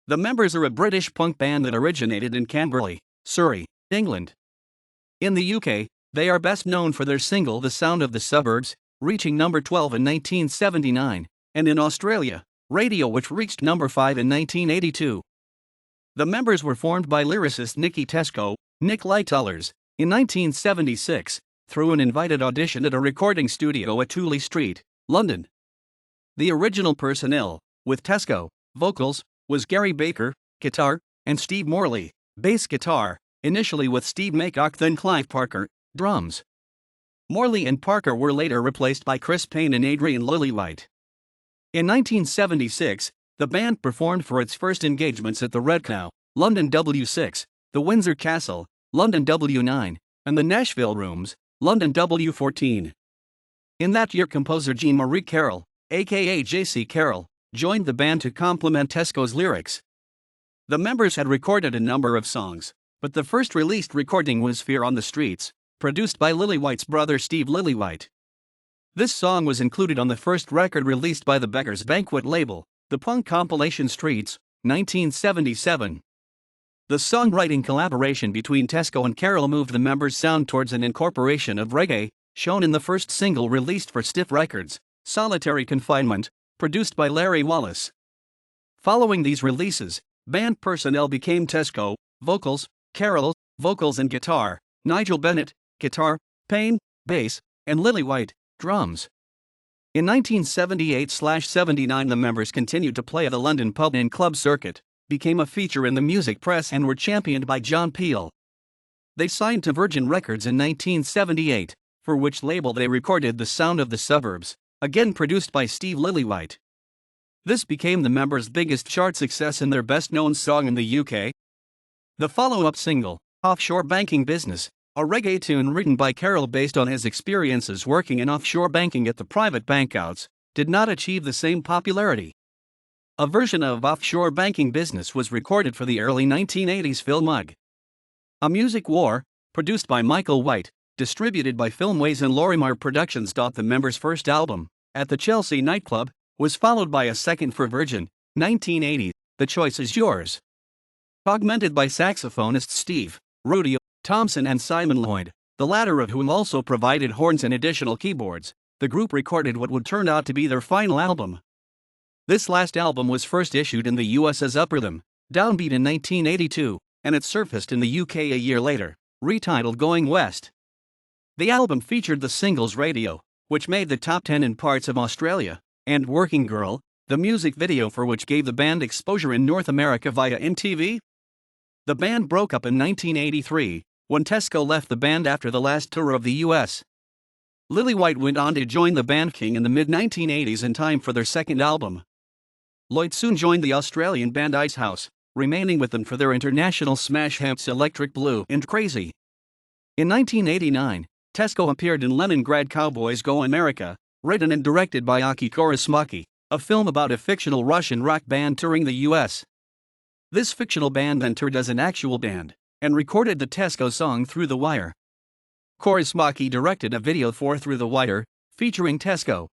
The members are a British punk band that originated in Camberley, Surrey, England. In the UK, they are best known for their single The Sound of the Suburbs, reaching number 12 in 1979, and in Australia, Radio, which reached number 5 in 1982. The members were formed by lyricist Nicky Tesco, Nick Lightellers, in 1976, through an invited audition at a recording studio at Tooley Street, London. The original personnel, with Tesco, vocals, was Gary Baker, guitar, and Steve Morley, bass guitar, initially with Steve Maycock then Clive Parker, drums. Morley and Parker were later replaced by Chris Payne and Adrian Lillywhite. In 1976, the band performed for its first engagements at the Red Cow, London W6, the Windsor Castle, London W9, and the Nashville Rooms, London W14. In that year, composer Jean-Marie Carroll, aka J.C. Carroll, joined the band to complement Tesco's lyrics. The members had recorded a number of songs, but the first released recording was Fear on the Streets, produced by Lillywhite's brother Steve Lillywhite. This song was included on the first record released by the Beggars Banquet label, the punk compilation Streets, 1977. The songwriting collaboration between Tesco and Carroll moved the members' sound towards an incorporation of reggae, shown in the first single released for Stiff Records, Solitary Confinement, produced by Larry Wallace. Following these releases, band personnel became Tesco, vocals, Carroll, vocals and guitar, Nigel Bennett, guitar, Payne, bass, and Lillywhite, drums. In 1978-79, the members continued to play at the London pub and club circuit, became a feature in the music press and were championed by John Peel. They signed to Virgin Records in 1978, for which label they recorded The Sound of the Suburbs, again produced by Steve Lillywhite. This became the members' biggest chart success and their best-known song in the UK. The follow-up single, Offshore Banking Business, a reggae tune written by Carroll based on his experiences working in offshore banking at the private bankouts, did not achieve the same popularity. A version of Offshore Banking Business was recorded for the early 1980s film Mug. A Music War, produced by Michael White, distributed by Filmways and Lorimar Productions. The members' first album, At the Chelsea Nightclub, was followed by a second for Virgin, 1980, The Choice Is Yours. Augmented by saxophonists Steve, Rudy Thompson and Simon Lloyd, the latter of whom also provided horns and additional keyboards, the group recorded what would turn out to be their final album. This last album was first issued in the US as Up Rhythm, Downbeat in 1982, and it surfaced in the UK a year later, retitled Going West. The album featured the singles Radio, which made the top 10 in parts of Australia, and Working Girl, the music video for which gave the band exposure in North America via MTV. The band broke up in 1983, when Tesco left the band after the last tour of the US. Lillywhite went on to join the band King in the mid-1980s in time for their second album. Lloyd soon joined the Australian band Icehouse, remaining with them for their international smash hits Electric Blue and Crazy. In 1989, Tesco appeared in Leningrad Cowboys Go America, written and directed by Aki Kaurismäki, a film about a fictional Russian rock band touring the US. This fictional band then toured as an actual band, and recorded the Tesco song Through the Wire. Kaurismäki directed a video for Through the Wire, featuring Tesco.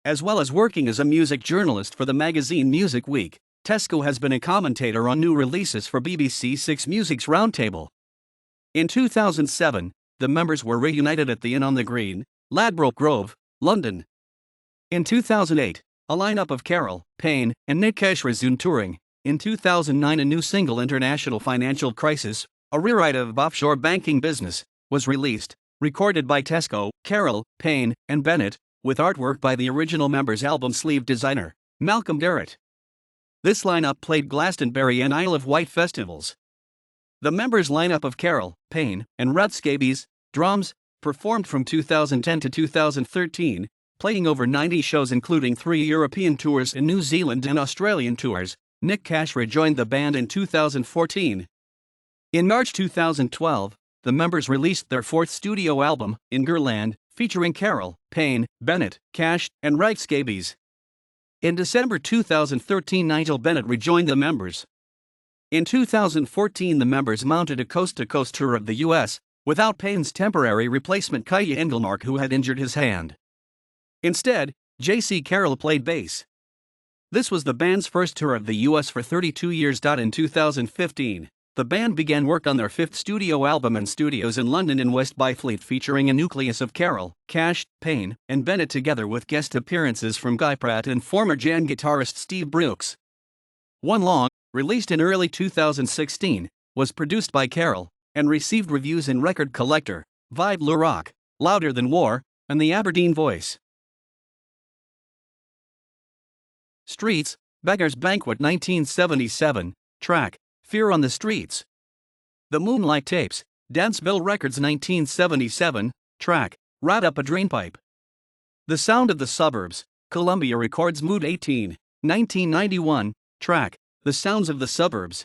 As well as working as a music journalist for the magazine Music Week, Tesco has been a commentator on new releases for BBC Six Music's Roundtable. In 2007, the members were reunited at the Inn on the Green, Ladbroke Grove, London. In 2008, a lineup of Carroll, Payne, and Nick Cash resumed touring. In 2009, a new single, International Financial Crisis, a rewrite of Offshore Banking Business, was released, recorded by Tesco, Carroll, Payne, and Bennett, with artwork by the original members' album sleeve designer, Malcolm Garrett. This lineup played Glastonbury and Isle of Wight festivals. The members' lineup of Carroll, Payne, and Red Scabies, drums, performed from 2010 to 2013, playing over 90 shows including 3 European tours and New Zealand and Australian tours. Nick Cash rejoined the band in 2014. In March 2012, the members released their fourth studio album, Ingerland, featuring Carroll, Payne, Bennett, Cash, and Red Scabies. In December 2013, Nigel Bennett rejoined the members. In 2014, the members mounted a coast-to-coast tour of the US, without Payne's temporary replacement Kaya Engelmark, who had injured his hand. Instead, J.C. Carroll played bass. This was the band's first tour of the US for 32 years. In 2015, the band began work on their fifth studio album in studios in London in West Byfleet, featuring a nucleus of Carroll, Cash, Payne, and Bennett, together with guest appearances from Guy Pratt and former Jan guitarist Steve Brooks. One Long, released in early 2016, was produced by Carroll and received reviews in Record Collector, Vibe Le Rock, Louder Than War, and The Aberdeen Voice. Streets, Beggar's Banquet 1977, track, Fear on the Streets. The Moonlight Tapes, Dance Bill Records 1977, track, Rat Up a Drainpipe. The Sound of the Suburbs, Columbia Records Mood 18, 1991, track, The Sounds of the Suburbs.